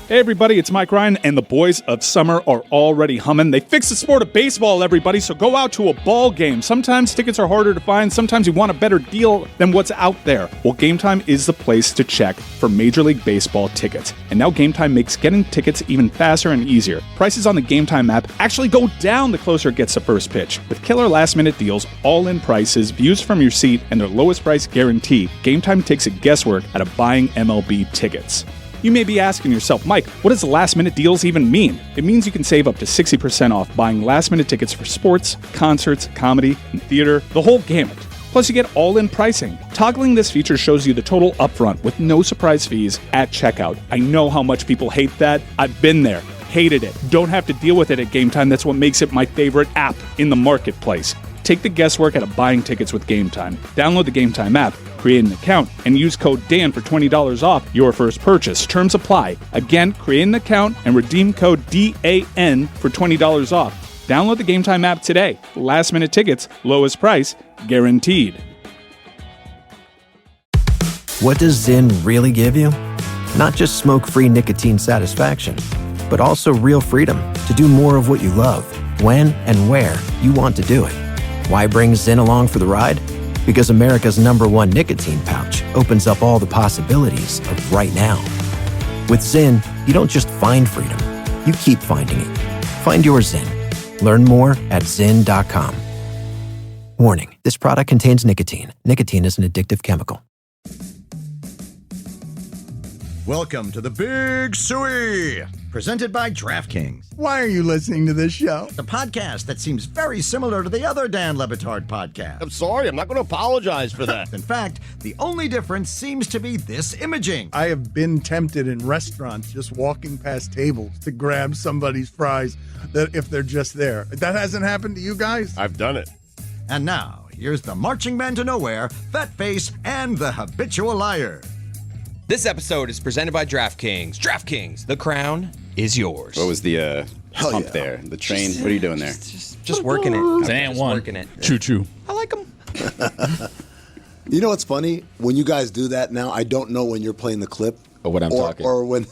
Hey everybody, it's Mike Ryan, and the boys of summer are already humming. They fixed the sport of baseball, everybody, so go out to a ball game. Sometimes tickets are harder to find, sometimes you want a better deal than what's out there. Well, Game Time is the place to check for Major League Baseball tickets. And now Game Time makes getting tickets even faster and easier. Prices on the Game Time app actually go down the closer it gets to first pitch. With killer last-minute deals, all-in prices, views from your seat, and their lowest price guarantee, Game Time takes the guesswork out of buying MLB tickets. You may be asking yourself, Mike, what does last-minute deals even mean? It means you can save up to 60% off buying last-minute tickets for sports, concerts, comedy, and theater, the whole gamut. Plus, you get all-in pricing. Toggling this feature shows you the total upfront with no surprise fees at checkout. I know how much people hate that. I've been there. Hated it. Don't have to deal with it at Game Time. That's what makes it my favorite app in the marketplace. Take the guesswork out of buying tickets with Game Time. Download the Game Time app, create an account, and use code DAN for $20 off your first purchase. Terms apply. Again, create an account and redeem code DAN for $20 off. Download the Game Time app today. Last minute tickets, lowest price, guaranteed. What does Zyn really give you? Not just smoke-free nicotine satisfaction, but also real freedom to do more of what you love, when and where you want to do it. Why bring Zyn along for the ride? Because America's #1 nicotine pouch opens up all the possibilities of right now. With Zyn, you don't just find freedom, you keep finding it. Find your Zyn. Learn more at Zyn.com. Warning, this product contains nicotine. Nicotine is an addictive chemical. Welcome to the Big Suey, presented by DraftKings, Why are you listening to this show? the podcast that seems very similar to the other Dan Lebitard podcast. I'm sorry, I'm not going to apologize for that. In fact, the only difference seems to be this imaging. I have been tempted in restaurants just walking past tables to grab somebody's fries that if they're just there. That hasn't happened to you guys? I've done it. And now, here's the marching man to nowhere, Fat Face, and the habitual liar. This episode is presented by DraftKings. DraftKings, the crown is yours. What was the pump there? The train? What are you doing there? Just working it. It's an Just one. working it. Choo-choo. I like them. You know what's funny? When you guys do that now, I don't know when you're playing the clip. Or what I'm talking. Or when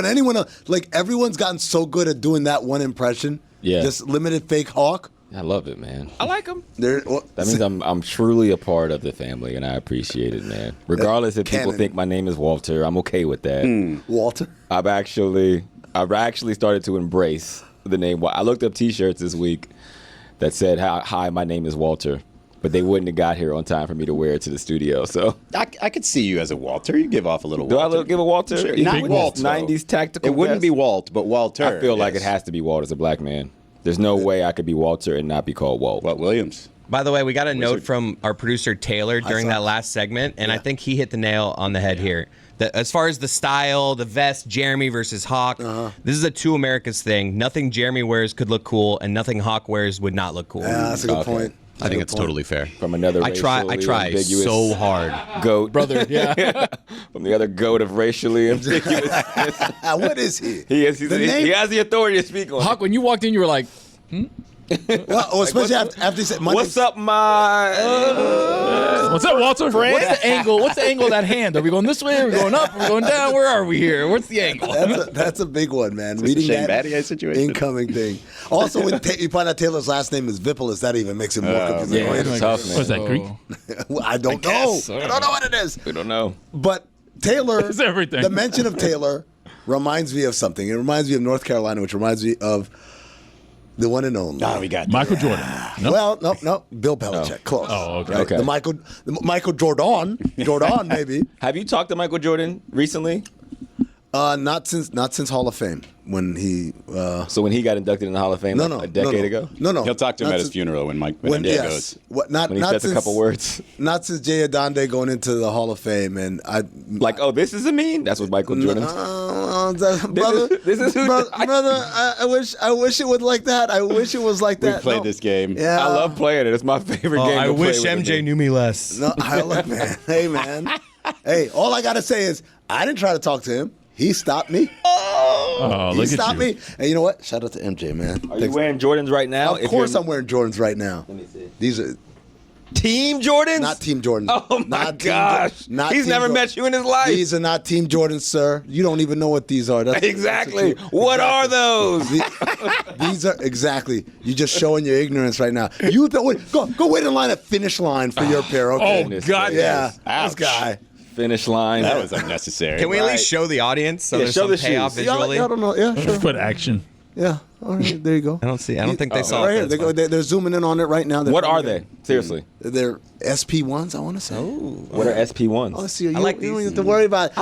anyone else, like everyone's gotten so good at doing that one impression. Yeah. Just limited fake hawk. I love it, man. I like them. That means I'm truly a part of the family, and I appreciate it, man. Regardless if people think my name is Walter, I'm okay with that. Walter? I've actually started to embrace the name. I looked up T-shirts this week that said, "Hi, my name is Walter," but they wouldn't have got here on time for me to wear it to the studio. So I could see you as a Walter. You give off a little do Walter. I give a Walter? Sure. You Not think Walt, 90s tactical. It wouldn't vest? be Walt, but Walter. I feel like yes. it has to be Walt as a black man. There's no way I could be Walter and not be called Walt. Walt Williams. By the way, we got a note from our producer Taylor during that last segment, and I think he hit the nail on the head here. As far as the style, the vest, Jeremy versus Hawk, this is a two Americas thing. Nothing Jeremy wears could look cool, and nothing Hawk wears would not look cool. Yeah, that's a good point. I think it's totally fair. From another I try ambiguous so hard. Goat. Brother, yeah. From the other goat of racially ambiguous. What is he? He has the authority to speak on Hawk, when you walked in, you were like, Well, especially after he said, what's up, my... what's up, Walter? What's the angle? What's the angle of that hand? Are we going this way? Are we going up? Are we going down? Where are we here? What's the angle? That's a big one, man. This is Reading a Shane that Battier situation. incoming thing. Also, when you find out Taylor's last name is Vipolis, that even makes it more confusing. Yeah, it's tough, man. What's that, Greek? Well, I don't know. I don't know what it is. We don't know. But Taylor, It's everything. the mention of Taylor reminds me of something. It reminds me of North Carolina, which reminds me of the one and only. Oh, we got Michael Jordan. No? Well, no. Bill Belichick. Close. Oh, okay. Right? Okay. The Michael Jordan, maybe. Have you talked to Michael Jordan recently? Not since Hall of Fame when he. So when he got inducted in the Hall of Fame a decade ago? No. He'll talk to him Not at his since- funeral when Mike When, Benedict yes. goes. What, not, When he not says since, a couple words? Not since Jay Adonde going into the Hall of Fame. And I. Like, oh, this is a meme? That's what Michael Jordan's... brother, this is who- brother, I wish it was like that. I wish it was like We that. played this game. Yeah. I love playing it. It's my favorite game I to play wish with MJ knew me less. No, look, man. Hey, man. Hey, all I gotta say is I didn't try to talk to him. He stopped me. Oh, He look at stopped you. me. And you know what? Shout out to MJ, man. Are you wearing Jordans right now? Of course I'm wearing Jordans right now. Let me see. These are Team Jordans? Not Team Jordans. Oh my gosh. He's never met you in his life. These are not Team Jordans, sir. You don't even know what these are. Exactly. What are those? These are exactly. You're just showing your ignorance right now. You go wait in line at Finish Line for your pair. Okay. Oh, God. Yeah. Ouch. This guy. Finish line. That was unnecessary. Can we at least show the audience so there's show some the payoff shoes. visually? I don't know. Yeah, sure. Put action. Yeah. All right. There you go. I don't think they saw right it. here. They're zooming in on it right now. What are they? Seriously. They're SP1s, I want to say. What are SP1s? Oh, see, you like don't these. need to worry about.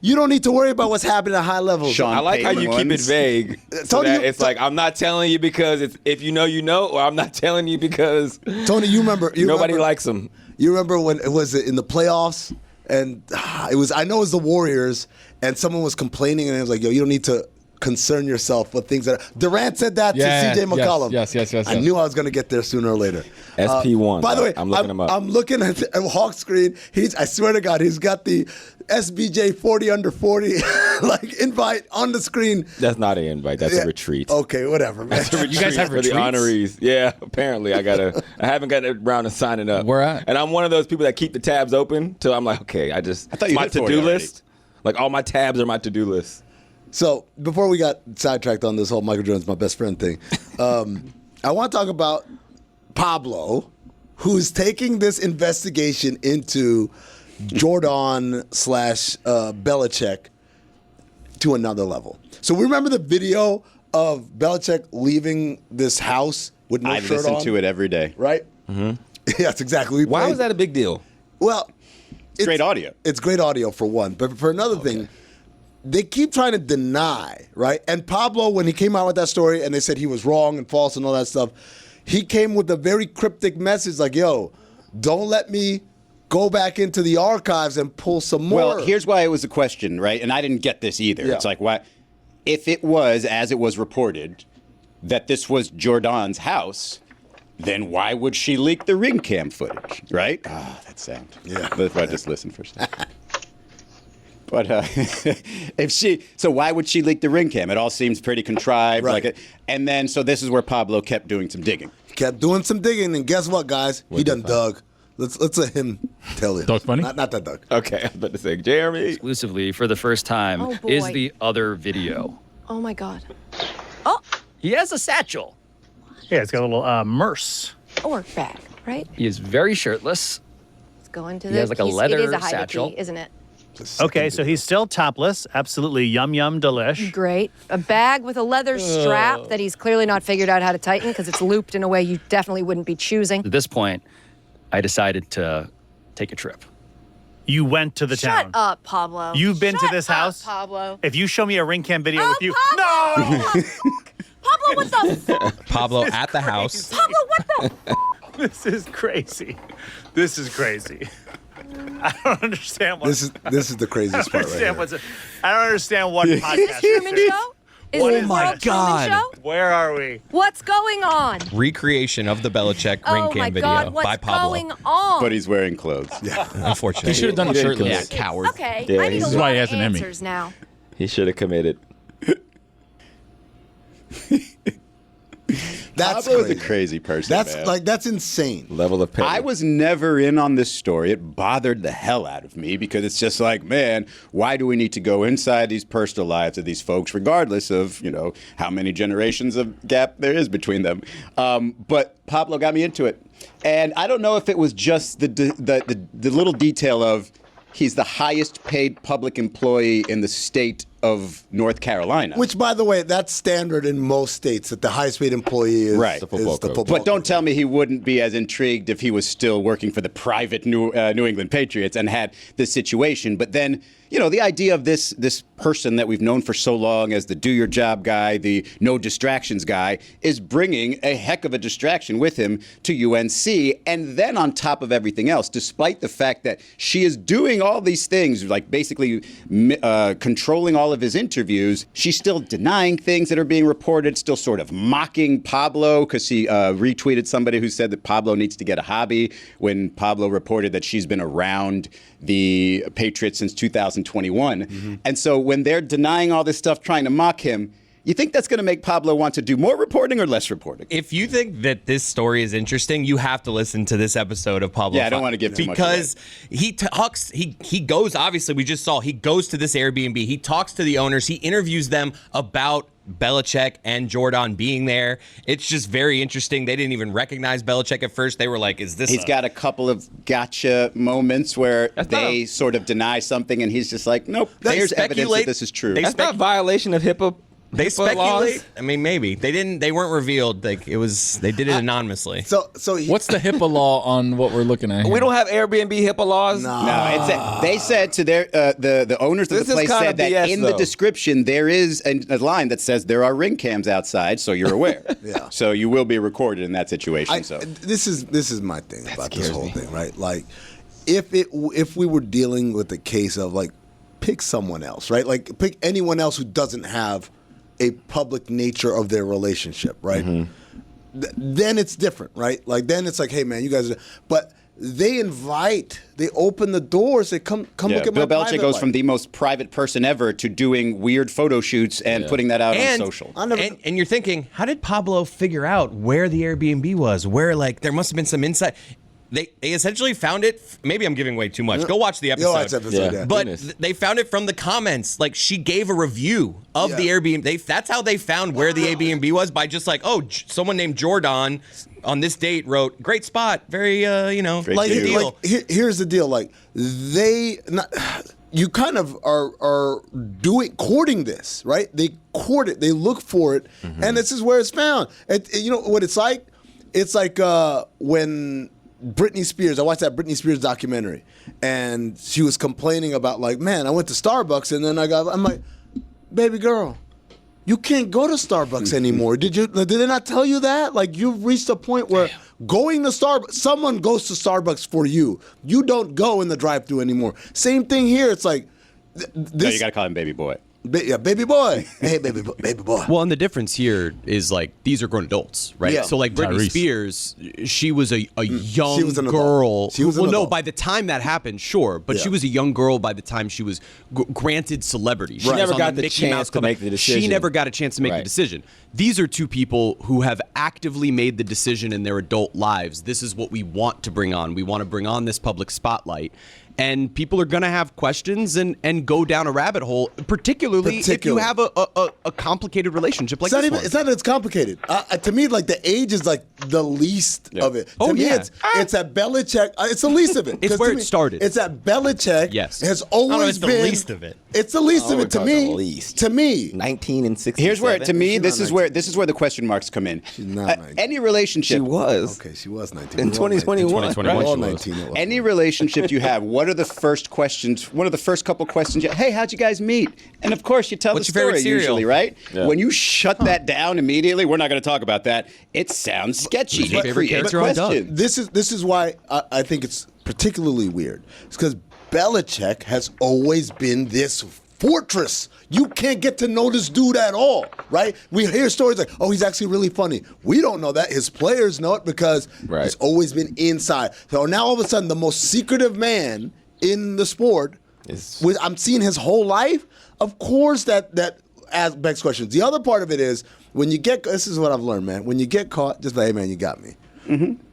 You don't need to worry about what's happening at high levels. Sean I like how you keep it ones. vague. So Tony, that it's like, I'm not telling you because it's if you know, you know, or I'm not telling you because Tony, you remember? nobody likes them. You remember when it was in the playoffs, and it was. I know it was the Warriors, and someone was complaining, and it was like, "Yo, you don't need to concern yourself with things that." Durant said that to CJ McCollum. Yes. I knew I was going to get there sooner or later. SP1. By the way, I'm looking them up. I'm looking at the Hawk screen. I swear to God, he's got the SBJ 40 under 40 like invite on the screen. That's not an invite. That's a retreat. Okay, whatever, man. That's a retreat You guys have for the retreats? honorees. Yeah, apparently I haven't gotten around to signing up. Where at? And I'm one of those people that keep the tabs open till I'm like, okay, I thought you my did 40 to-do already. list. Like all my tabs are my to-do list. So before we got sidetracked on this whole Michael Jordan's my best friend thing, I want to talk about Pablo, who's taking this investigation into Jordan / Belichick to another level. So we remember the video of Belichick leaving this house with no I shirt listen on, to it every day. right? Mm-hmm. Yes, exactly. Why was that a big deal? Well, it's great audio. It's great audio for one, but for another thing, they keep trying to deny, right? And Pablo, when he came out with that story and they said he was wrong and false and all that stuff, he came with a very cryptic message like, yo, don't let me go back into the archives and pull some more. Well, here's why it was a question, right? And I didn't get this either. Yeah. It's like, why? If it was, as it was reported, that this was Jordan's house, then why would she leak the ring cam footage, right? Ah, that sound. Yeah. That's why I just listened for a second. But so why would she leak the ring cam? It all seems pretty contrived. Right. And then, so this is where Pablo kept doing some digging. Kept doing some digging, and guess what, guys? He done dug. Let's let him tell you. Doug Funny? Not that Doug. Okay, I was about to say, Jeremy. Exclusively for the first time Oh, boy. is the other video. Oh my God. Oh, He has a satchel. Yeah, it's got a little merce. a work bag, right? He is very shirtless. Let's go into He the. has like a it is leather a high satchel. bikini, isn't it? Okay, so he's still topless. Absolutely yum delish. Great. A bag with a leather strap that he's clearly not figured out how to tighten because it's looped in a way you definitely wouldn't be choosing. At this point, I decided to take a trip. You went to the Shut town. up, Pablo. You've been to Shut this up, house? Pablo. If you show me a ring cam video Oh, with you. Pablo! No! Pablo, what the fuck? Pablo at the house. Pablo, what the This is crazy. This is crazy. I don't understand what. This is the craziest part right here. I don't understand what podcast. Truman Show? Is What this is World that? Truman Show? Where are we? What's going on? Recreation of the Belichick ring Oh cam my video God, what's by Pablo. going on? But he's wearing clothes. Yeah. Unfortunately. He should have done it He didn't shirtless. commit. Coward. Okay, Yeah, I need this a is lot why he of has an Emmy. answers now. He should have committed. That's Pablo is crazy. a crazy person, man. That's insane. Level of pay. I was never in on this story. It bothered the hell out of me because it's just like, man, why do we need to go inside these personal lives of these folks, regardless of, how many generations of gap there is between them? But Pablo got me into it. And I don't know if it was just the little detail of he's the highest paid public employee in the state of North Carolina. Which, by the way, that's standard in most states that the highest paid employee is Right. the football But don't coach. tell me he wouldn't be as intrigued if he was still working for the private New England Patriots and had this situation. But then, the idea of this person that we've known for so long as the do your job guy, the no distractions guy, is bringing a heck of a distraction with him to UNC. And then on top of everything else, despite the fact that she is doing all these things, like basically controlling all of his interviews, she's still denying things that are being reported, still sort of mocking Pablo because she retweeted somebody who said that Pablo needs to get a hobby when Pablo reported that she's been around the Patriots since 2021. And so when they're denying all this stuff, trying to mock him, You think that's going to make Pablo want to do more reporting or less reporting? If you think that this story is interesting, you have to listen to this episode of Pablo. Yeah, I don't want to give too much away. Because he talks, he goes, obviously, we just saw, he goes to this Airbnb, he talks to the owners, he interviews them about Belichick and Jordan being there. It's just very interesting. They didn't even recognize Belichick at first. They were like, is this He's got a couple of gotcha moments where they sort of deny something, and he's just like, nope, there's evidence that this is true. That's not violation of HIPAA. They speculate. Laws? I mean, maybe they didn't. They weren't revealed. Like it was. They did it anonymously. So what's the HIPAA law on what we're looking at here? We don't have Airbnb HIPAA laws. No, they said to their the owners of the place said that BS, in though. the description there is a line that says there are ring cams outside, so you're aware. Yeah. So you will be recorded in that situation. This is my thing about this whole thing, right? Like, if we were dealing with a case of like, pick someone else, right? Like, pick anyone else who doesn't have a public nature of their relationship, right? Then it's different, right? Like, then it's like, hey, man, you guys are... But they open the doors, they come look at my Bill Belichick private goes life. from the most private person ever to doing weird photo shoots and putting that out on social. And you're thinking, how did Pablo figure out where the Airbnb was? Where, like, there must have been some insight. They essentially found it. Maybe I'm giving away too much. Go watch the episode. watch the episode, yeah. But Goodness. they found it from the comments. Like, she gave a review of the Airbnb. That's how they found where the Airbnb was, by just like, someone named Jordan on this date wrote, great spot, very, Like, good deal. here's the deal. Like, you kind of are courting this, right? They court it. They look for it. And this is where it's found. You know what it's like? It's like when Britney Spears, I watched that Britney Spears documentary, and she was complaining about, like, man, I went to Starbucks, and then I'm like, baby girl, you can't go to Starbucks anymore. Did they not tell you that? Like, you've reached a point where going to Starbucks, someone goes to Starbucks for you. You don't go in the drive-thru anymore. Same thing here. It's like, No, you got to call him baby boy. Baby boy. Hey, baby boy. Well, and the difference here is, like, these are grown adults, right? Yeah. So, like, Britney Tyrese. Spears, she was a young She was an girl. adult. She was an no, adult. by the time that happened, sure, but she was a young girl by the time she was granted celebrity. She Right. never was on got the Mickey chance Mouse to Club. make the decision. She never got a chance to make the Right. decision. These are two people who have actively made the decision in their adult lives. This is what we want to bring on. We want to bring on this public spotlight. And people are going to have questions and go down a rabbit hole, particularly if you have a complicated relationship like this one. It's not that it's complicated. To me, like, the age is like the least of it. To me, it's at Belichick. It's the least of it. It's 'Cause where to it me, started. It's at Belichick. Yes. Has I don't know if always it's the been least of it. It's the least of we're it to talking me. the least. To me, 19 and 6. Here's where, to me, She's this not is where the question marks come in. She's not 19. Any relationship. She was. Okay, she was 19. In 2021. We're all 2021 19. Any relationship you have, what are the first questions? One of the first couple questions. Hey, how'd you guys meet? And of course, you tell What's the your favorite story cereal? usually, right? Yeah. When you shut that down immediately, we're not going to talk about that. It sounds sketchy. Who's your It favorite creates character on Doug? questions. This is why I think it's particularly weird. It's because Belichick has always been this fortress. You can't get to know this dude at all, right? We hear stories like, oh, he's actually really funny. We don't know that. His players know it because he's always been inside. So now all of a sudden, the most secretive man in the sport, I'm seeing his whole life. Of course, that begs questions. The other part of it is, when you get, this is what I've learned, man. When you get caught, just like, hey, man, you got me.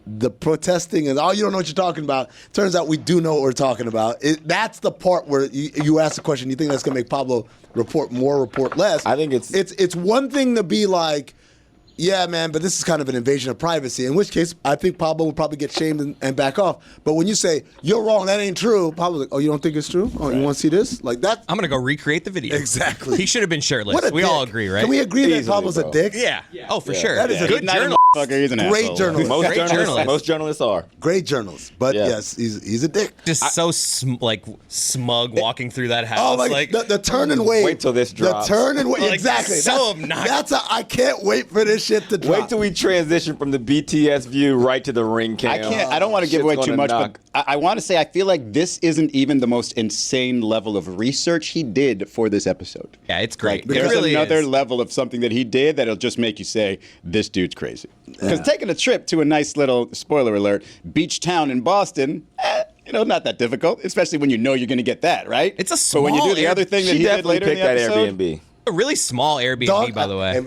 The protesting and, oh, you don't know what you're talking about. Turns out we do know what we're talking about. That's the part where you ask the question, you think that's going to make Pablo report more, report less? I think it's one thing to be like, yeah, man, but this is kind of an invasion of privacy, in which case I think Pablo would probably get shamed and back off. But when you say, you're wrong, that ain't true, Pablo's like, oh, you don't think it's true? Oh, you want to see this? Like that? I'm going to go recreate the video. Exactly. He should have been shirtless. What a We dick. all agree, right? Can we agree that Easily, Pablo's bro. a dick? Yeah. Oh, for sure. That is a good He's not a journalist. motherfucker, he's an Great asshole. journalist. Most journalists are. Great journalist. But yes, he's a dick. Just so smug walking through that house. Oh my! like The turn and wave. Wait till this drops. The turn and wave. Like, Exactly. so obnoxious. I can't wait for this shit to drop. Wait till we transition from the BTS view right to the ring cam. I don't want to give away too much, but I want to say I feel like this isn't even the most insane level of research he did for this episode. Yeah, it's great. There's it really another is. level of something that he did that'll just make you say, this dude's crazy. Because taking a trip to a nice little, spoiler alert, beach town in Boston, not that difficult, especially when you know you're going to get that, right? It's a But when you small do the other thing that She he did definitely later in picked the that episode, Airbnb. A really small Airbnb, Dog, by the way.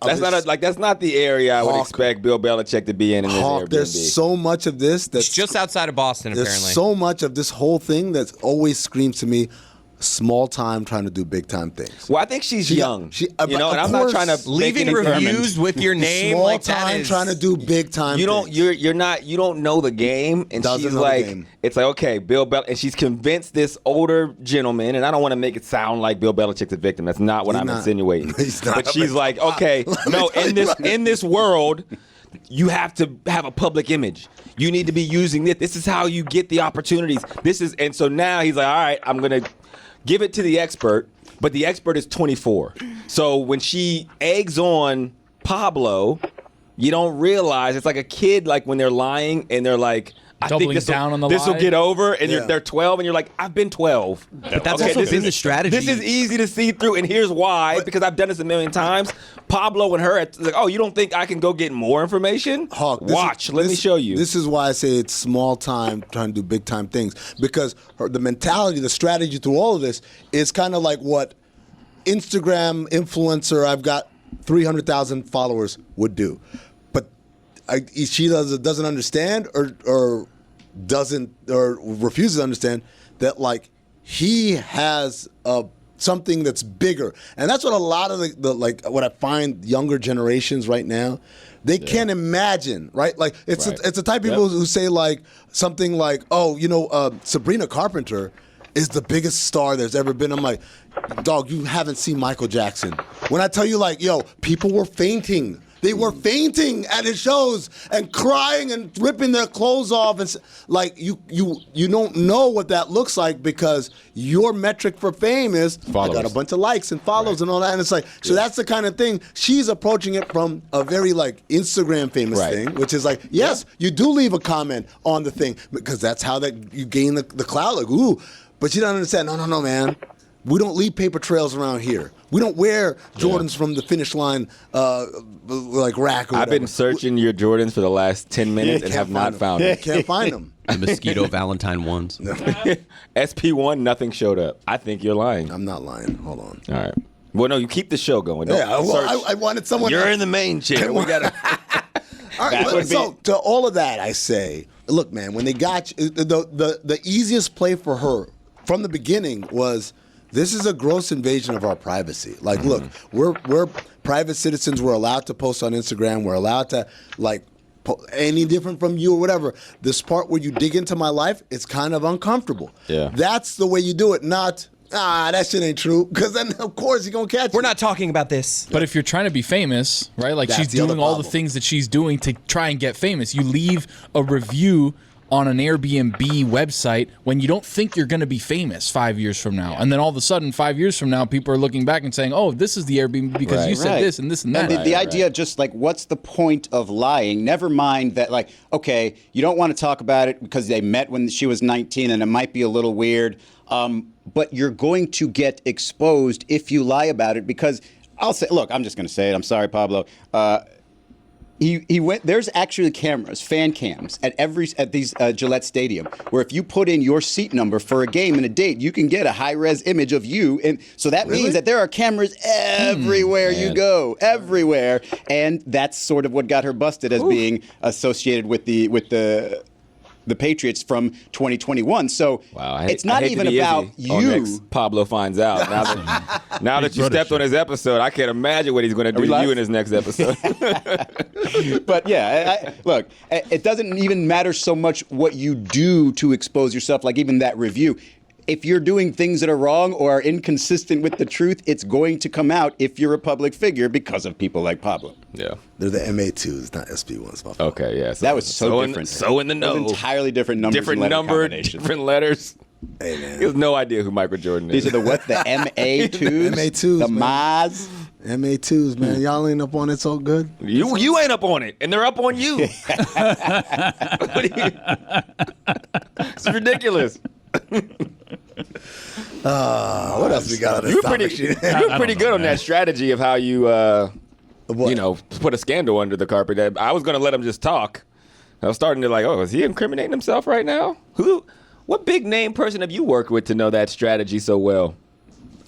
That's not the area I would expect Bill Belichick to be in this Airbnb. There's so much of this that's It's just outside of Boston, there's apparently. so much of this whole thing that always screams to me, small time trying to do big time things. Well, I think she's young. And I'm not trying to leaving reviews with your name small like time that is, trying to do big time. You don't. things. You don't know the game, and Doesn't she's know the like, game. it's like, okay, Bill Bel, and she's convinced this older gentleman, and I don't want to make it sound like Bill Belichick's a victim. That's not what I'm insinuating. He's not But a she's victim. like, okay, no, in this world, you have to have a public image. You need to be using this. This is how you get the opportunities. And so now he's like, all right, I'm gonna give it to the expert, but the expert is 24. So when she eggs on Pablo, you don't realize it's like a kid, like when they're lying and they're like, I Doubling think down on the this will lie. get over, and Yeah. they're 12, and you're like, I've been 12. But that's also been the strategy. This is easy to see through, and here's why, because I've done this a million times. Pablo and her, it's like, oh, you don't think I can go get more information? Hawk, Let me show you. This is why I say it's small time trying to do big time things, because the mentality, the strategy through all of this is kind of like what Instagram influencer, I've got 300,000 followers, would do. But she doesn't understand or refuses to understand that, like, he has something that's bigger, and that's what a lot of the like what I find younger generations right now, they can't imagine, right? Like it's the type of people who say like something like, oh, Sabrina Carpenter is the biggest star there's ever been. I'm like, dog, you haven't seen Michael Jackson. When I tell you, like, yo, people were fainting. They were fainting at his shows and crying and ripping their clothes off, and like you don't know what that looks like, because your metric for fame is followers. I got a bunch of likes and follows and all that, and it's like so that's the kind of thing she's approaching it from, a very like Instagram famous thing, which is like, yes, you do leave a comment on the thing because that's how that you gain the clout, like, ooh, but you don't understand. No, man. We don't leave paper trails around here. We don't wear Jordans from the finish line, like rack or whatever. I've been searching your Jordans for the last 10 minutes and have not found them. Can't find them. The mosquito Valentine ones. SP1, nothing showed up. I think you're lying. I'm not lying. Hold on. All right. Well, no, you keep the show going. I wanted someone. You're in the main chair. We gotta. All right, so to all of that, I say, look, man, when they got you, the easiest play for her from the beginning was, this is a gross invasion of our privacy. Like, look, we're private citizens. We're allowed to post on Instagram. We're allowed to, like, any different from you or whatever. This part where you dig into my life, it's kind of uncomfortable. Yeah. That's the way you do it, not, that shit ain't true. Because then, of course, you're going to catch We're not talking about this. But if you're trying to be famous, right? Like, That's she's the other doing all the problem. things that she's doing to try and get famous. You leave a review on an Airbnb website when you don't think you're going to be famous 5 years from now. And then all of a sudden, 5 years from now, people are looking back and saying, oh, this is the Airbnb because you said this and this and that. And the idea of just like, what's the point of lying? Never mind that, like, okay, you don't want to talk about it because they met when she was 19 and it might be a little weird. But you're going to get exposed if you lie about it, because I'll say, look, I'm just going to say it. I'm sorry, Pablo. He went. There's actually cameras, fan cams at these Gillette Stadium, where if you put in your seat number for a game and a date, you can get a high-res image of you. And so that means that there are cameras everywhere you go, everywhere. And that's sort of what got her busted as being associated with the Patriots from 2021. So it's not even about you. Pablo finds out. Now that you stepped on his episode, I can't imagine what he's going to do to you in his next episode. But yeah, look, it doesn't even matter so much what you do to expose yourself, like even that review. If you're doing things that are wrong or are inconsistent with the truth, it's going to come out if you're a public figure because of people like Pablo. Yeah. They're the MA2s, not SP1s. Okay, yeah. That was so different. So in the know. Those entirely different numbers. Different and letter number, combinations. different letters. Hey, man. He has no idea who Michael Jordan is. These are the what? The MA2s? MA2s, The man. Maz? MA2s, man. Y'all ain't up on it so good. You ain't up on it, and they're up on you. It's ridiculous. What else we got on this You're topic? pretty good on that strategy of how you, put a scandal under the carpet. I was going to let him just talk. I was starting to like, oh, is he incriminating himself right now? What big name person have you worked with to know that strategy so well?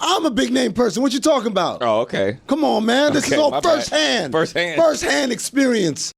I'm a big name person. What you talking about? Oh, okay. Come on, man. This is all my bad. firsthand. Firsthand. Firsthand experience.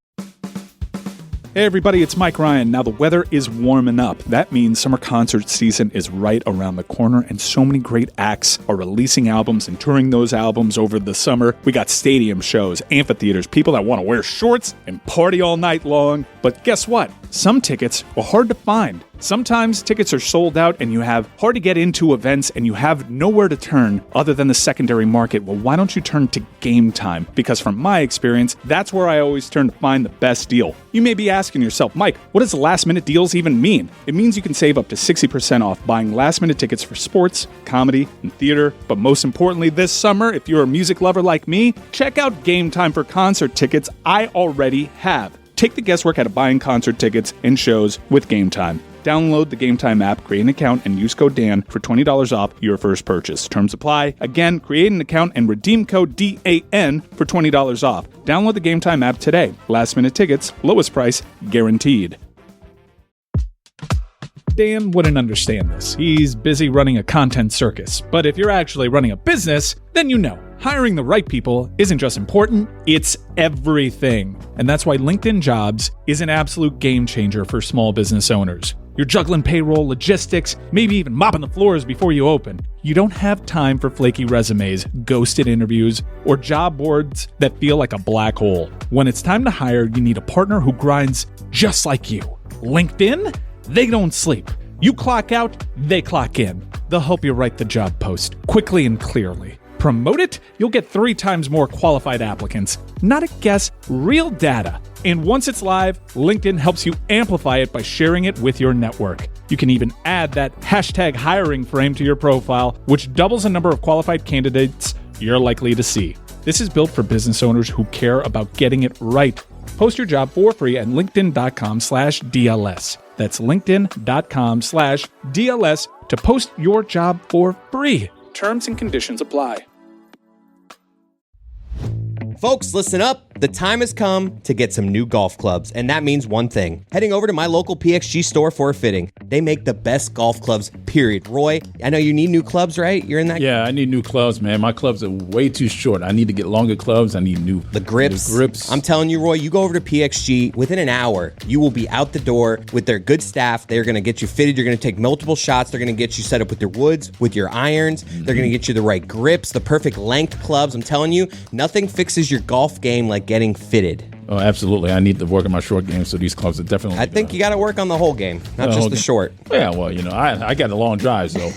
Hey everybody, it's Mike Ryan. Now the weather is warming up. That means summer concert season is right around the corner, and so many great acts are releasing albums and touring those albums over the summer. We got stadium shows, amphitheaters, people that want to wear shorts and party all night long. But guess what? Some tickets are hard to find. Sometimes tickets are sold out and you have hard to get into events and you have nowhere to turn other than the secondary market. Well, why don't you turn to Game Time? Because from my experience, that's where I always turn to find the best deal. You may be asking yourself, Mike, what does last minute deals even mean? It means you can save up to 60% off buying last minute tickets for sports, comedy, and theater. But most importantly, this summer, if you're a music lover like me, check out Game Time for concert tickets I already have. Take the guesswork out of buying concert tickets and shows with Game Time. Download the Game Time app, create an account, and use code DAN for $20 off your first purchase. Terms apply. Again, create an account and redeem code DAN for $20 off. Download the Game Time app today. Last minute tickets, lowest price, guaranteed. Dan wouldn't understand this. He's busy running a content circus. But if you're actually running a business, then you know. Hiring the right people isn't just important, it's everything. And that's why LinkedIn Jobs is an absolute game changer for small business owners. You're juggling payroll, logistics, maybe even mopping the floors before you open. You don't have time for flaky resumes, ghosted interviews, or job boards that feel like a black hole. When it's time to hire, you need a partner who grinds just like you. LinkedIn? They don't sleep. You clock out, they clock in. They'll help you write the job post quickly and clearly. Promote it, you'll get 3 times more qualified applicants. Not a guess, real data. And once it's live, LinkedIn helps you amplify it by sharing it with your network. You can even add that hashtag hiring frame to your profile, which doubles the number of qualified candidates you're likely to see. This is built for business owners who care about getting it right. Post your job for free at linkedin.com/DLS. That's linkedin.com/DLS to post your job for free. Terms and conditions apply. Folks, listen up. The time has come to get some new golf clubs, and that means one thing. Heading over to my local PXG store for a fitting. They make the best golf clubs, period. Roy, I know you need new clubs, right? You're in that? Yeah, I need new clubs, man. My clubs are way too short. I need to get longer clubs. I need the grips. New grips. I'm telling you, Roy, you go over to PXG, within an hour, you will be out the door with their good staff. They're going to get you fitted. You're going to take multiple shots. They're going to get you set up with your woods, with your irons. They're going to get you the right grips, the perfect length clubs. I'm telling you, nothing fixes your golf game like getting fitted. Oh, absolutely. I need to work on my short game, so these clubs are definitely... I think you got to work on the whole game, not just the short. Yeah, well, you know, I got a long drive, so...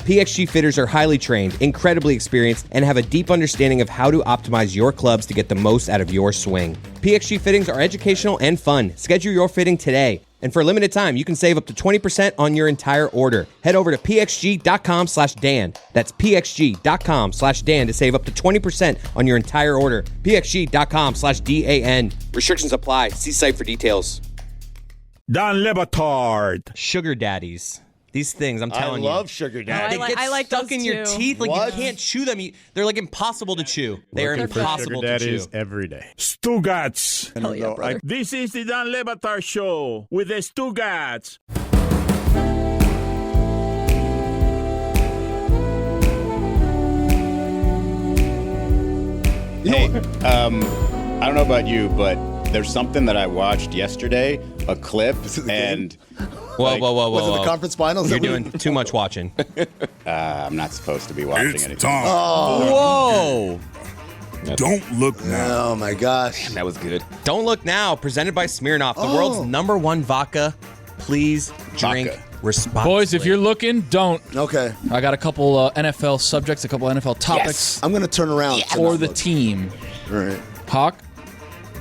PXG fitters are highly trained, incredibly experienced, and have a deep understanding of how to optimize your clubs to get the most out of your swing. PXG fittings are educational and fun. Schedule your fitting today. And for a limited time, you can save up to 20% on your entire order. Head over to pxg.com/Dan. That's pxg.com/Dan to save up to 20% on your entire order. pxg.com/DAN. Restrictions apply. See site for details. Dan Le Batard. Sugar daddies. These things, I'm telling you. I love sugar daddies. They get stuck in your teeth. Like you can't chew them. They're like impossible to chew. They are impossible to chew. Every day. Stugotz. Hell yeah, brother. This is the Dan Le Batard Show with the Stugotz. Hey, I don't know about you, but there's something that I watched yesterday, a clip, and... Whoa. Was it the conference finals? You're doing too much watching. I'm not supposed to be watching anything. Whoa. Don't look now. Oh, my gosh. That was good. Don't Look Now, presented by Smirnoff, the world's #1 vodka. Please drink responsibly. Boys, if you're looking, don't. Okay. I got a couple NFL subjects, a couple NFL topics. Yes. I'm going to turn around. For the team. All right. Hawk,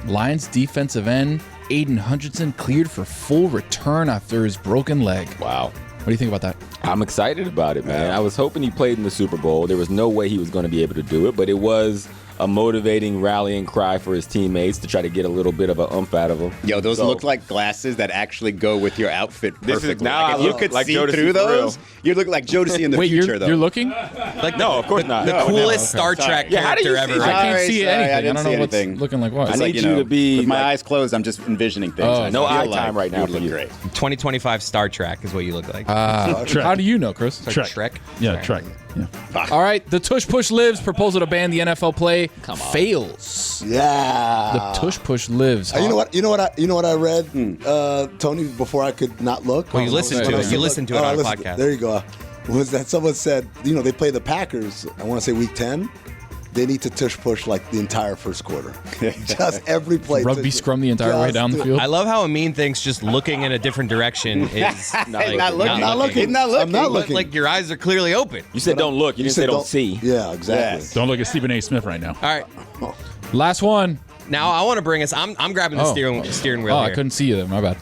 Lions defensive end, Aiden Hutchinson cleared for full return after his broken leg. Wow. What do you think about that? I'm excited about it, man. I was hoping he played in the Super Bowl. There was no way he was going to be able to do it, but it was a motivating rallying cry for his teammates to try to get a little bit of an oomph out of him. Yo, those look like glasses that actually go with your outfit perfectly. This is now like, if you could see through those, you'd look like Jodeci in the future, though. You're looking? Like no, of course not. The coolest Star Trek character ever. I can't see anything. I don't know what's anything. looking like what. I need you to be... With my eyes closed, I'm just envisioning things. No eye time right now. You would look great. 2025 Star Trek is what you look like. How do you know, Chris? Trek. Yeah, Trek. All right, the tush push lives. Proposal to ban the NFL play fails. Yeah. The tush push lives. You know what? You know what I read, Tony, before I could not look. Well, you listened to it. You listened to it on a podcast. There you go. Was that someone said? They play the Packers. I want to say week 10. They need to tush push like the entire first quarter. Just every play. Rugby scrum the entire way down the field. I love how Amin thinks just looking in a different direction is not looking. But, like, your eyes are clearly open. You said don't look. You didn't say don't see. Yeah, exactly. Don't look at Stephen A. Smith right now. All right. Last one. Now I want to bring us. I'm grabbing the steering wheel. Oh, here. I couldn't see you there. My bad.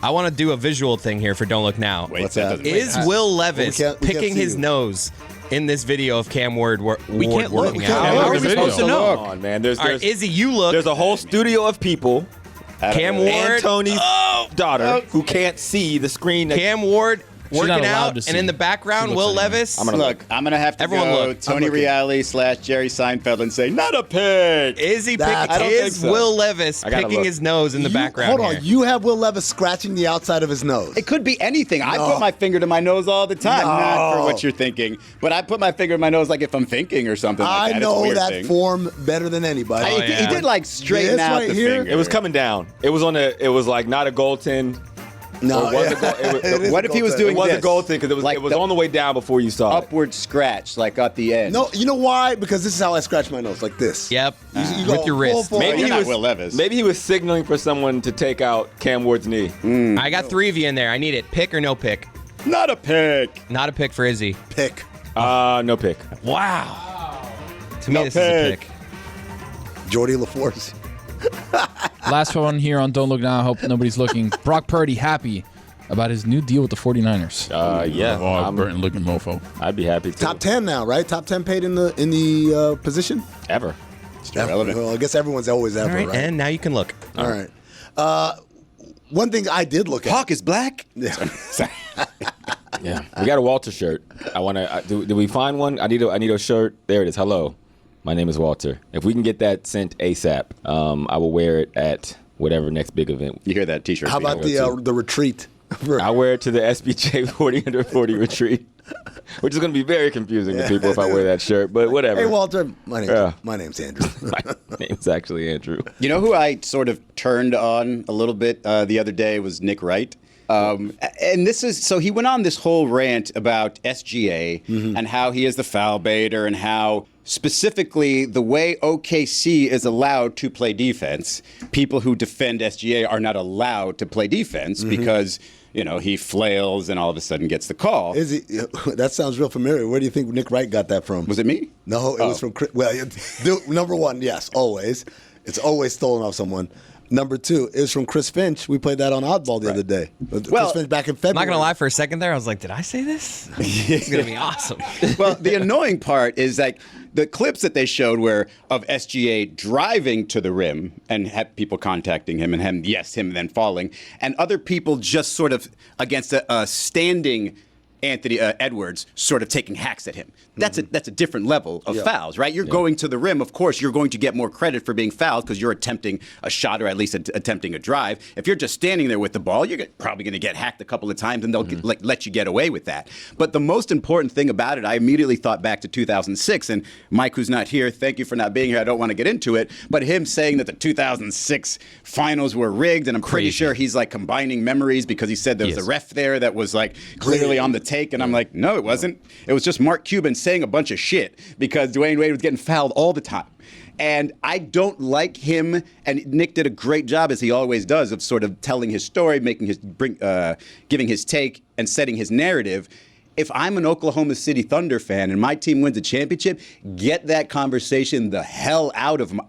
I want to do a visual thing here for Don't Look Now. What's that? Is Will Levis we can't picking see his you. nose in this video of Cam Ward working out? How are we supposed to look? Come on, man. There's All right, Izzy, you look. There's a whole studio of people. Cam Ward, and Tony's daughter who can't see the screen. Cam Ward working not allowed out, to see. and in the background, She Will looks like Levis. I'm gonna have to Everyone go look. Tony Reale / Jerry Seinfeld and say, not a pig. Is he I don't picking? think Is so. Will Levis I gotta picking look. his nose in the background? Hold on. here? You have Will Levis scratching the outside of his nose. It could be anything. I put my finger to my nose all the time. No. Not for what you're thinking, but I put my finger in my nose like if I'm thinking or something like that. I It's a know weird that thing. form better than anybody. He did like straighten This out right the here? finger. It was coming down. It was like not a goaltend. No, Or was it What if he was doing It was a this? goaltend because it was on the way down before you saw it. upward scratch, like at the end. No, you know why? Because this is how I scratch my nose, like this. Yep. You go With your wrist. full forward. You're not Will Levis. Maybe he was signaling for someone to take out Cam Ward's knee. I got 3 of you in there. I need it. Pick or no pick? Not a pig. Not a pick for Izzy. Pick. No pick. Wow. To me, No this is a pick. Jordy LaForce. Last one here on Don't Look Now. I hope nobody's looking. Brock Purdy happy about his new deal with the 49ers. Yeah. Oh, Burton looking mofo. I'd be happy to. Top 10 now, right? Top 10 paid in the position? Ever. Relevant. Well, I guess everyone's always ever, All right, right? and now you can look. All right. One thing I did look at. Hawk is black. Yeah. Yeah. We got a Walter shirt. I want to. Did we find one? I need a shirt. There it is. Hello, my name is Walter. If we can get that sent ASAP, I will wear it at whatever next big event. You hear that T-shirt? How about the retreat? I wear it to the SBJ 40 under 40 retreat, which is going to be very confusing to people if I wear that shirt. But whatever. Hey, Walter. My name's Andrew. My name's actually Andrew. You know who I sort of turned on a little bit the other day was Nick Wright. And this is so he went on this whole rant about SGA and how he is the foul baiter and how specifically the way OKC is allowed to play defense, people who defend SGA are not allowed to play defense because he flails and all of a sudden gets the call. Is he? That sounds real familiar. Where do you think Nick Wright got that from? Was it me? No, it was from Chris. Well, number one, yes, always. It's always stolen off someone. Number 2, it was from Chris Finch. We played that on Oddball the other day. Chris Finch back in February. I'm not going to lie, for a second there, I was like, did I say this? It's going to be awesome. Well, the annoying part is like the clips that they showed were of SGA driving to the rim and had people contacting him and him then falling, and other people just sort of against a standing Anthony Edwards sort of taking hacks at him. That's a different level of fouls, right? You're going to the rim. Of course, you're going to get more credit for being fouled because you're attempting a shot or at least attempting a drive. If you're just standing there with the ball, you're probably going to get hacked a couple of times and they'll let you get away with that. But the most important thing about it, I immediately thought back to 2006. And Mike, who's not here, thank you for not being here. I don't want to get into it. But him saying that the 2006 finals were rigged, and I'm pretty sure he's like combining memories because he said there was a ref there that was like clearly on the take. And I'm like, no, it wasn't. It was just Mark Cuban saying a bunch of shit because Dwayne Wade was getting fouled all the time. And I don't like him, and Nick did a great job, as he always does, of sort of telling his story, giving his take, and setting his narrative. If I'm an Oklahoma City Thunder fan and my team wins a championship, get that conversation the hell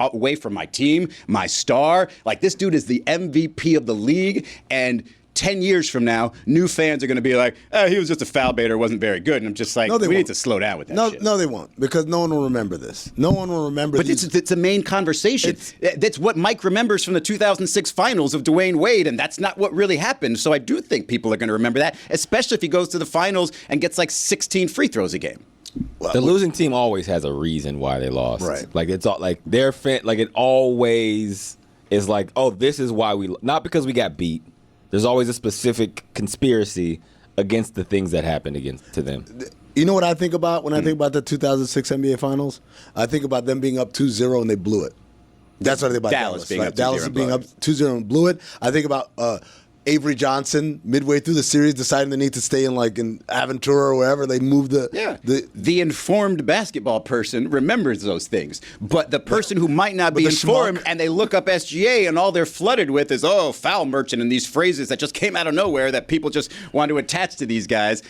away from my team, my star. Like, this dude is the MVP of the league, and 10 years from now, new fans are going to be like, he was just a foul baiter, wasn't very good. And I'm just like, we need to slow down with that shit. No, they won't, because no one will remember this. No one will remember But it's a main conversation. That's what Mike remembers from the 2006 finals of Dwayne Wade, and that's not what really happened. So I do think people are going to remember that, especially if he goes to the finals and gets like 16 free throws a game. The losing team always has a reason why they lost. Right. Like, it's all like like it always is like, oh, this is why not because we got beat. There's always a specific conspiracy against the things that happened to them. You know what I think about when I think about the 2006 NBA Finals? I think about them being up 2-0 and they blew it. That's what I think about Dallas. Dallas being up 2-0 and blew it. I think about Avery Johnson midway through the series deciding they need to stay in Aventura or wherever. They moved the informed basketball person remembers those things, but the person who might not be informed and they look up SGA and all they're flooded with is foul merchant and these phrases that just came out of nowhere that people just want to attach to these guys.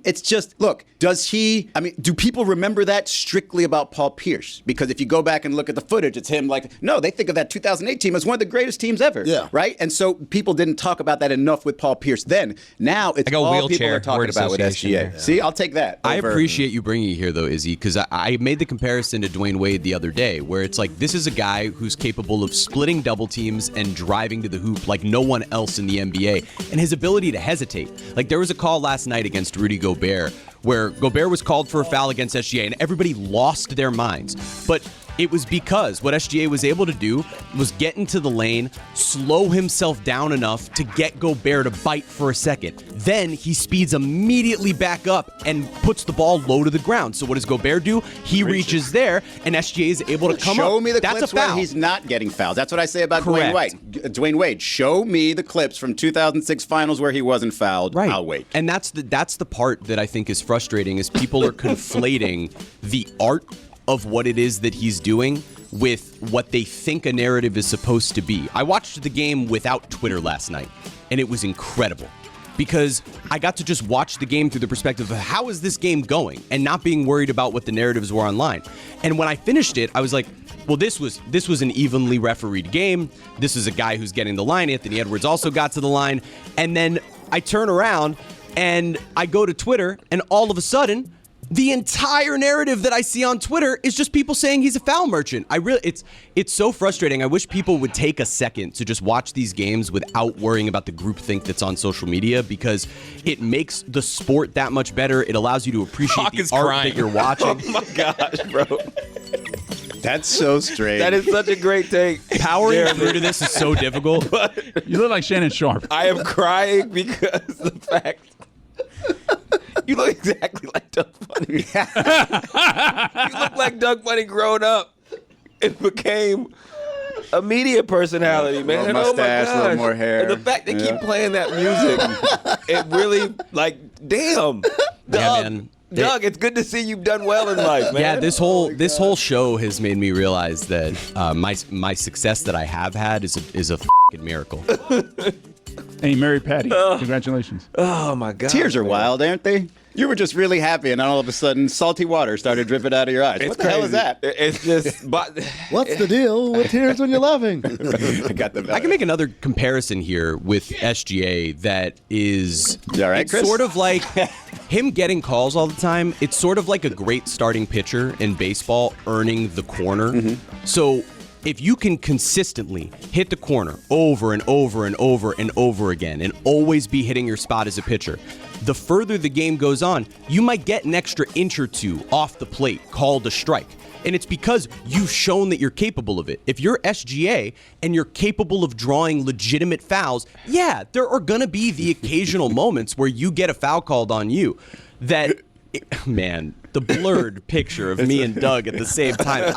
It's just, look, do people remember that strictly about Paul Pierce? Because if you go back and look at the footage, it's him no, they think of that 2008 team as one of the greatest teams ever. Yeah. Right? And so people didn't talk about that enough with Paul Pierce then. Now it's all people are talking about with SGA. Yeah. See, I'll take that. I appreciate you bringing it here, though, Izzy, because I made the comparison to Dwayne Wade the other day, where it's like, this is a guy who's capable of splitting double teams and driving to the hoop like no one else in the NBA, and his ability to hesitate. Like, there was a call last night against Rudy Gobert where Gobert was called for a foul against SGA, and everybody lost their minds. But it was because what SGA was able to do was get into the lane, slow himself down enough to get Gobert to bite for a second. Then he speeds immediately back up and puts the ball low to the ground. So what does Gobert do? He reaches there, and SGA is able to come up. Show me the That's clips a foul. where he's not getting fouled. That's what I say about Correct. Dwayne Wade. Show me the clips from 2006 Finals where he wasn't fouled. Right. I'll wait. And that's the part that I think is frustrating, is people are conflating the art of what it is that he's doing with what they think a narrative is supposed to be. I watched the game without Twitter last night, and it was incredible because I got to just watch the game through the perspective of how is this game going and not being worried about what the narratives were online. And when I finished it, I was like, well, this was an evenly refereed game. This is a guy who's getting the line. Anthony Edwards also got to the line. And then I turn around and I go to Twitter, and all of a sudden, the entire narrative that I see on Twitter is just people saying he's a foul merchant. It's so frustrating. I wish people would take a second to just watch these games without worrying about the groupthink that's on social media, because it makes the sport that much better. It allows you to appreciate the art that you're watching. Oh my gosh, bro. That's so strange. That is such a great take. Powering through to this is so difficult. But you look like Shannon Sharp. I am crying because the fact you look exactly like Doug Funny. You look like Doug Funny growing up. It became a media personality, man. Little mustache, oh my gosh. little more hair. And the fact they keep playing that music, it really, damn. Yeah, man. Doug, it's good to see you've done well in life, man. Yeah, this whole show has made me realize that my success that I have had is a fucking miracle. Hey, Mary Patty, congratulations. Oh my God. Tears are wild, aren't they? You were just really happy, and then all of a sudden, salty water started dripping out of your eyes. What the hell is that? It's just. What's the deal with tears when you're laughing? I got the. I can make another comparison here with SGA that is all right, Chris? Sort of like him getting calls all the time. It's sort of like a great starting pitcher in baseball earning the corner. Mm-hmm. So if you can consistently hit the corner over and over and over and over again and always be hitting your spot as a pitcher, the further the game goes on, you might get an extra inch or two off the plate called a strike. And it's because you've shown that you're capable of it. If you're SGA and you're capable of drawing legitimate fouls, yeah, there are going to be the occasional moments where you get a foul called on you. Man, the blurred picture of me and Doug at the same time.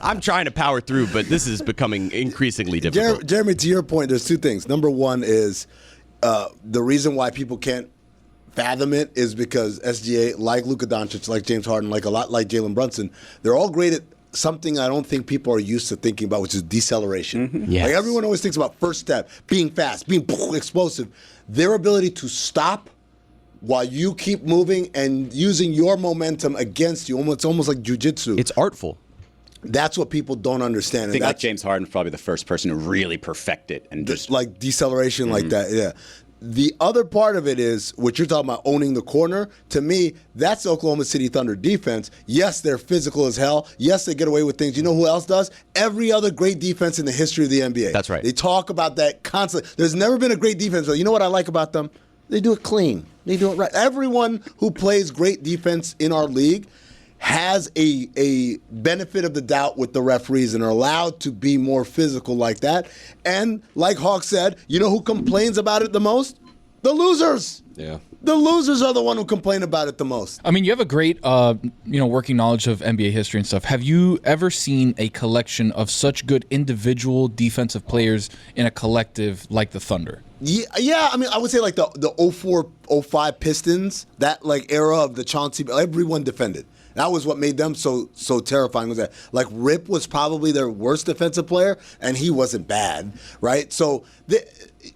I'm trying to power through, but this is becoming increasingly difficult. Jeremy, to your point, there's two things. Number one is the reason why people can't fathom it is because SGA, like Luka Doncic, like James Harden, like a lot like Jalen Brunson, they're all great at something I don't think people are used to thinking about, which is deceleration. Mm-hmm. Yes. Like everyone always thinks about first step, being fast, being explosive. Their ability to stop while you keep moving and using your momentum against you, it's almost like jiu-jitsu. It's artful. That's what people don't understand. I think like James Harden's probably the first person to really perfect it. And just like deceleration like that, yeah. The other part of it is what you're talking about, owning the corner. To me, that's the Oklahoma City Thunder defense. Yes, they're physical as hell. Yes, they get away with things. You know who else does? Every other great defense in the history of the NBA. That's right. They talk about that constantly. There's never been a great defense, but you know what I like about them? They do it clean. They do it right. Everyone who plays great defense in our league has a benefit of the doubt with the referees and are allowed to be more physical like that. And like Hawk said, you know who complains about it the most? The losers. Yeah. The losers are the one who complain about it the most. I mean, you have a great, working knowledge of NBA history and stuff. Have you ever seen a collection of such good individual defensive players in a collective like the Thunder? Yeah. I mean, I would say like the 04-05 Pistons, that like era of the Chauncey, everyone defended. That was what made them so terrifying. Was that like Rip was probably their worst defensive player, and he wasn't bad, right? So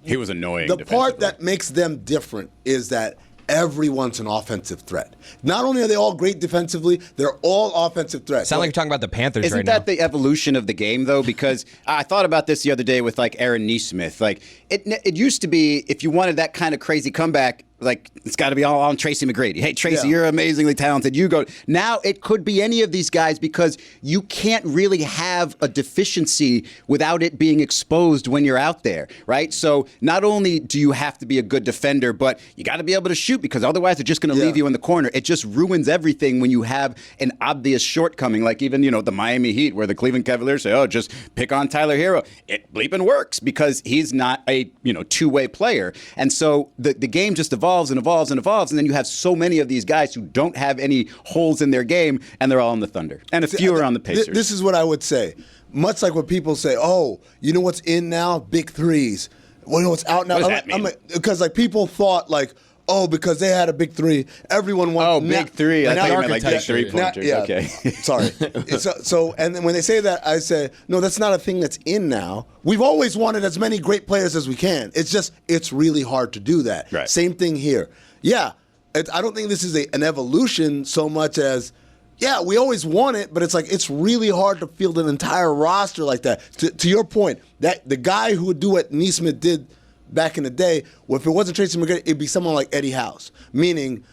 he was annoying. The part that makes them different is that everyone's an offensive threat. Not only are they all great defensively, they're all offensive threats. Sound like you're talking about the Panthers Isn't right now. that the evolution of the game, though? Because I thought about this the other day with, like, Aaron Nesmith. Like, it used to be, if you wanted that kind of crazy comeback, like, it's got to be all on Tracy McGrady. Hey, Tracy, you're amazingly talented. You go. Now it could be any of these guys because you can't really have a deficiency without it being exposed when you're out there, right? So not only do you have to be a good defender, but you got to be able to shoot because otherwise they're just going to leave you in the corner. It just ruins everything when you have an obvious shortcoming, like even, the Miami Heat where the Cleveland Cavaliers say, oh, just pick on Tyler Hero. It bleeping works because he's not a, two-way player. And so the game just evolves and evolves and evolves, and then you have so many of these guys who don't have any holes in their game, and they're all on the Thunder. And a few are on the Pacers. This is what I would say. Much like when people say, oh, you know what's in now? Big threes. Well, you know what's out now? What does that mean? Because people thought because they had a big three, everyone wanted. Oh, big three. I thought you meant like big three-pointers. Yeah. Okay. Sorry. So, and then when they say that, I say, no, that's not a thing that's in now. We've always wanted as many great players as we can. It's really hard to do that. Right. Same thing here. Yeah, I don't think this is an evolution so much as, we always want it, but it's really hard to field an entire roster like that. To your point, that the guy who would do what Nesmith did back in the day, well, if it wasn't Tracy McGrady, it'd be someone like Eddie House. Meaning,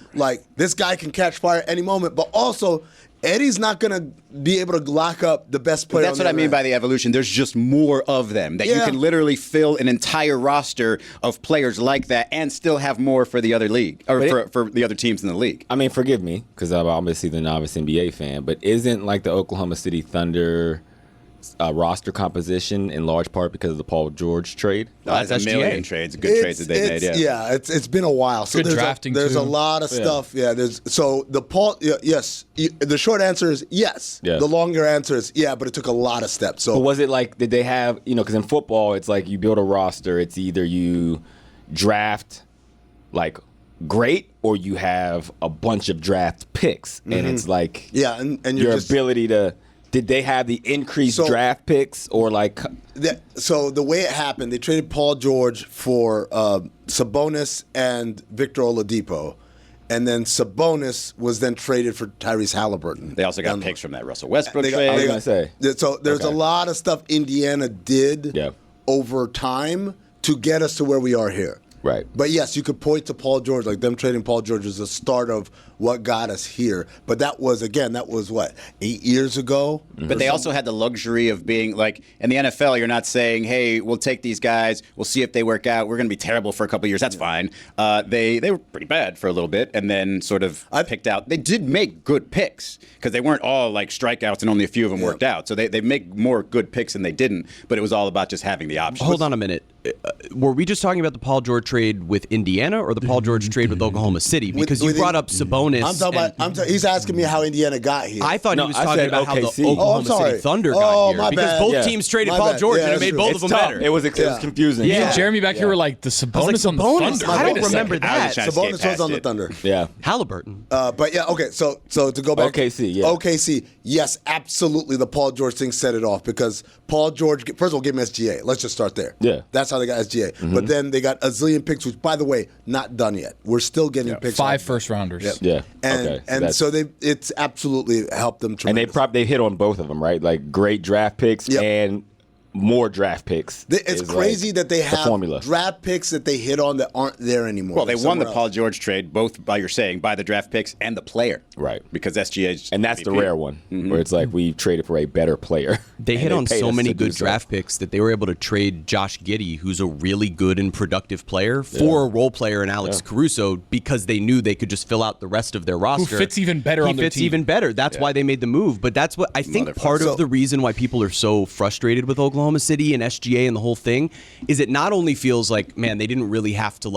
this guy can catch fire at any moment, but also Eddie's not going to be able to lock up the best player. That's what I mean by the evolution. There's just more of them that you can literally fill an entire roster of players like that and still have more for the other league or for the other teams in the league. I mean, forgive me because I'm obviously the novice NBA fan, but isn't like the Oklahoma City Thunder roster composition in large part because of the Paul George trade? That's a million trades, good trades that they made. Yeah, it's been a while. So good drafting. There's a lot of stuff. Yeah, the Paul. Yes, the short answer is yes. Yeah. The longer answer is but it took a lot of steps. So, but was it did they have because in football it's like you build a roster. It's either you draft great or you have a bunch of draft picks, and it's and your ability to. Did they have the increased draft picks or So the way it happened, they traded Paul George for Sabonis and Victor Oladipo, and then Sabonis was then traded for Tyrese Halliburton. They also got picks from that Russell Westbrook trade. I was going to say. So there's a lot of stuff Indiana did over time to get us to where we are here. Right. But yes, you could point to Paul George, them trading Paul George was the start of what got us here. But that was what, 8 years ago? Mm-hmm. But they also had the luxury of being in the NFL, you're not saying, hey, we'll take these guys, we'll see if they work out, we're going to be terrible for a couple of years, that's fine. They were pretty bad for a little bit and then sort of picked out. They did make good picks because they weren't all strikeouts and only a few of them worked out. So they make more good picks than they didn't, but it was all about just having the options. Hold on a minute. Were we just talking about the Paul George trade with Indiana or the Paul George trade with Oklahoma City? Because you brought up Sabonis. He's asking me how Indiana got here. I thought he was talking about how the OKC. Oklahoma City Thunder got here. Because both teams traded Paul George and it made both of them better. It was confusing. Me and Jeremy back here were like, the Sabonis on the Thunder. I don't remember that. Sabonis was on the Thunder. Yeah. Halliburton. But okay, so to go back. OKC, yes, absolutely the Paul George thing set it off because Paul George, first of all, gave him SGA. Let's just start there. Yeah. That's how they got SGA. Mm-hmm. But then they got a zillion picks, which, by the way, not done yet. We're still getting picks. 5 first-rounders. Yep. Yeah. And so it's absolutely helped them tremendously. And they hit on both of them, right? Great draft picks and more draft picks. It's crazy that they have draft picks that they hit on that aren't there anymore. Well, they won the Paul George trade both by the draft picks and the player. Right. Because SGA and that's MVP. The rare one, where it's we traded for a better player. They hit on so many good draft picks that they were able to trade Josh Giddey, who's a really good and productive player, for a role player in Alex Caruso because they knew they could just fill out the rest of their roster. Who fits even better on their team. He fits even better. That's why they made the move. But that's what I think part of the reason why people are so frustrated with Oklahoma City and SGA and the whole thing is it not only feels like, man, they didn't really have to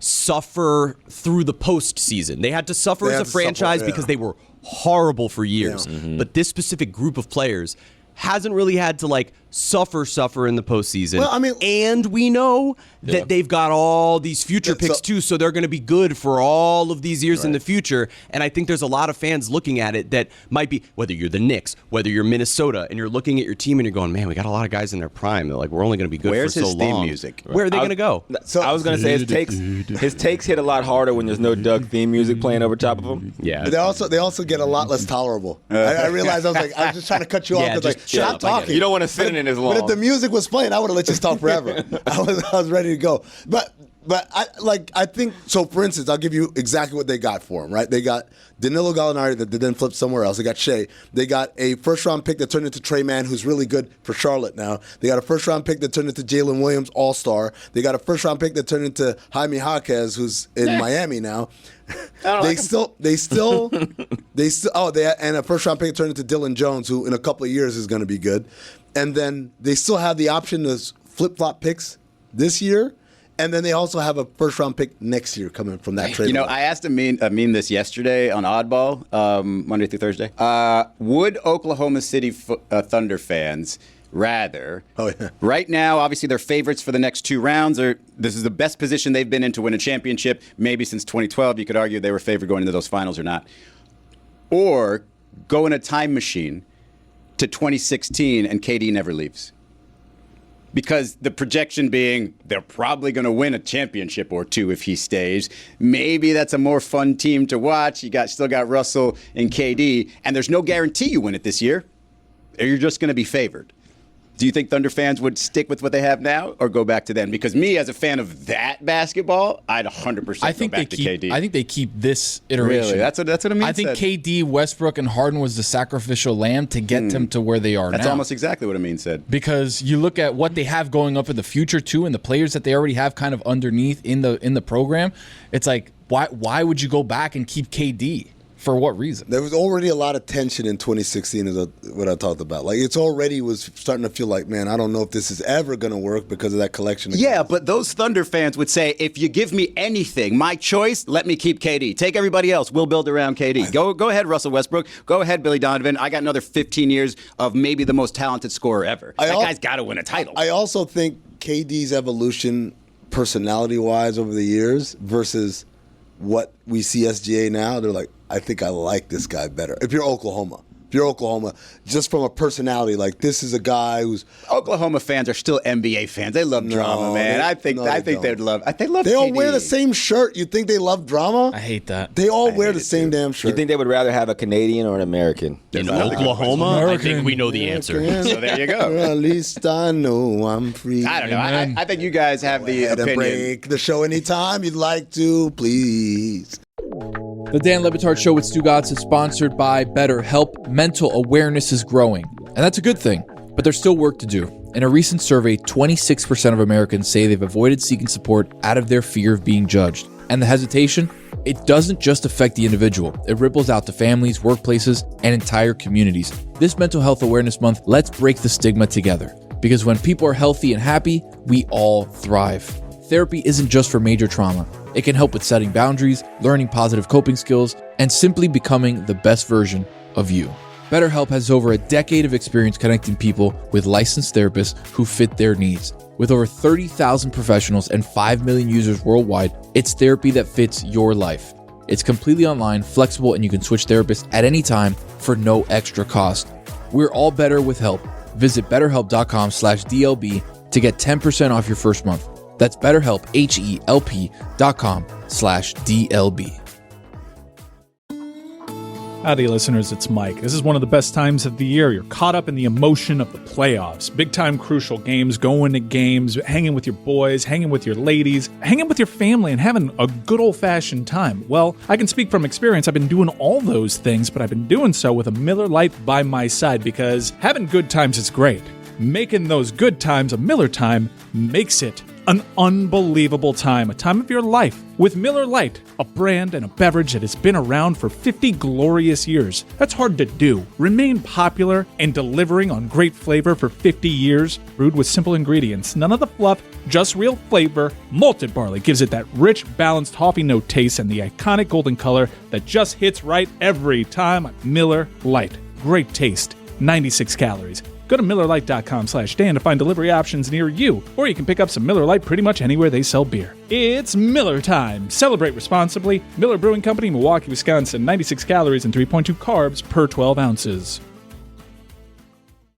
suffer through the postseason. They had to suffer as a franchise because they were horrible for years. But this specific group of players hasn't really had to like suffer in the postseason. Well, I mean, and we know that they've got all these future picks too, so they're going to be good for all of these years in the future. And I think there's a lot of fans looking at it that might be, whether you're the Knicks, whether you're Minnesota, and you're looking at your team and you're going, man, we got a lot of guys in their prime. They're like, we're only going to be good for so long. Where's his theme music? Where are they going to go? So I was going to say his takes hit a lot harder when there's no Doug theme music playing over top of them. Yeah. They also get a lot less tolerable. I realized I was just trying to cut you off because stop talking. You don't want to sit in it as long. But if the music was playing, I would have let you talk forever. I was ready to go. But I think so. For instance, I'll give you exactly what they got for him. Right? They got Danilo Gallinari that then flipped somewhere else. They got Shea. They got a first-round pick that turned into Trey Mann, who's really good for Charlotte now. They got a first-round pick that turned into Jalen Williams, All-Star. They got a first-round pick that turned into Jaime Jaquez, who's in Miami now. They and a first-round pick turned into Dylan Jones, who in a couple of years is going to be good. And then they still have the option to flip-flop picks this year. And then they also have a first-round pick next year coming from that trade. You know, I asked Amin this yesterday on Oddball, Monday through Thursday. Would Oklahoma City Thunder fans rather, right now, obviously they're favorites for the next 2 rounds. This is the best position they've been in to win a championship, maybe since 2012. You could argue they were favored going into those finals or not. Or go in a time machine to 2016 and KD never leaves. Because the projection being they're probably going to win a championship or 2 if he stays. Maybe that's a more fun team to watch. You still got Russell and KD, and there's no guarantee you win it this year. You're just going to be favored. Do you think Thunder fans would stick with what they have now or go back to then? Because me, as a fan of that basketball, I'd 100% go back to KD. I think they keep this iteration. Really? That's what I mean. I think KD, Westbrook, and Harden was the sacrificial lamb to get them to where they are now. That's almost exactly what Amin said. Because you look at what they have going up in the future, too, and the players that they already have kind of underneath in the program, it's like, why would you go back and keep KD? For what reason? There was already a lot of tension in 2016 is what I talked about. Like, it's already was starting to feel like, man, I don't know if this is ever going to work because of that collection. Yeah, but those Thunder fans would say, if you give me anything, my choice, let me keep KD. Take everybody else. We'll build around KD. Go ahead, Russell Westbrook. Go ahead, Billy Donovan. I got another 15 years of maybe the most talented scorer ever. That guy's got to win a title. I also think KD's evolution personality-wise over the years versus what we see SGA now, they're like, I think I like this guy better. If you're Oklahoma, just from a personality, like this is a guy who's Oklahoma fans are still NBA fans. They love drama, man. I think they'd love. They love. They all KD. wear the same shirt. You think they love drama? I hate that. They all wear the same damn shirt. You think they would rather have a Canadian or an American? In Oklahoma, I think we know the answer. So there you go. Well, at least I know I'm free. I don't know. I think you guys have the opinion. Break the show anytime you'd like to, please. The Dan Le Batard Show with Stugotz is sponsored by BetterHelp. Mental awareness is growing, and that's a good thing, but there's still work to do. In a recent survey, 26% of Americans say they've avoided seeking support out of their fear of being judged. And the hesitation? It doesn't just affect the individual. It ripples out to families, workplaces, and entire communities. This Mental Health Awareness Month, let's break the stigma together. Because when people are healthy and happy, we all thrive. Therapy isn't just for major trauma. It can help with setting boundaries, learning positive coping skills, and simply becoming the best version of you. BetterHelp has over a decade of experience connecting people with licensed therapists who fit their needs. With over 30,000 professionals and 5 million users worldwide, it's therapy that fits your life. It's completely online, flexible, and you can switch therapists at any time for no extra cost. We're all better with help. Visit BetterHelp.com/DLB to get 10% off your first month. That's BetterHelp, HELP.com/DLB. Howdy, listeners. It's Mike. This is one of the best times of the year. You're caught up in the emotion of the playoffs. Big-time crucial games, going to games, hanging with your boys, hanging with your ladies, hanging with your family, and having a good old-fashioned time. Well, I can speak from experience. I've been doing all those things, but I've been doing so with a Miller Lite by my side because having good times is great. Making those good times a Miller time makes it an unbelievable time, a time of your life with Miller Lite, a brand and a beverage that has been around for 50 glorious years. That's hard to do. Remain popular and delivering on great flavor for 50 years, brewed with simple ingredients, none of the fluff, just real flavor. Malted barley gives it that rich, balanced coffee note taste and the iconic golden color that just hits right every time. Miller Lite. Great taste. 96 calories. Go to MillerLite.com/Dan to find delivery options near you, or you can pick up some Miller Lite pretty much anywhere they sell beer. It's Miller time. Celebrate responsibly. Miller Brewing Company, Milwaukee, Wisconsin. 96 calories and 3.2 carbs per 12 ounces.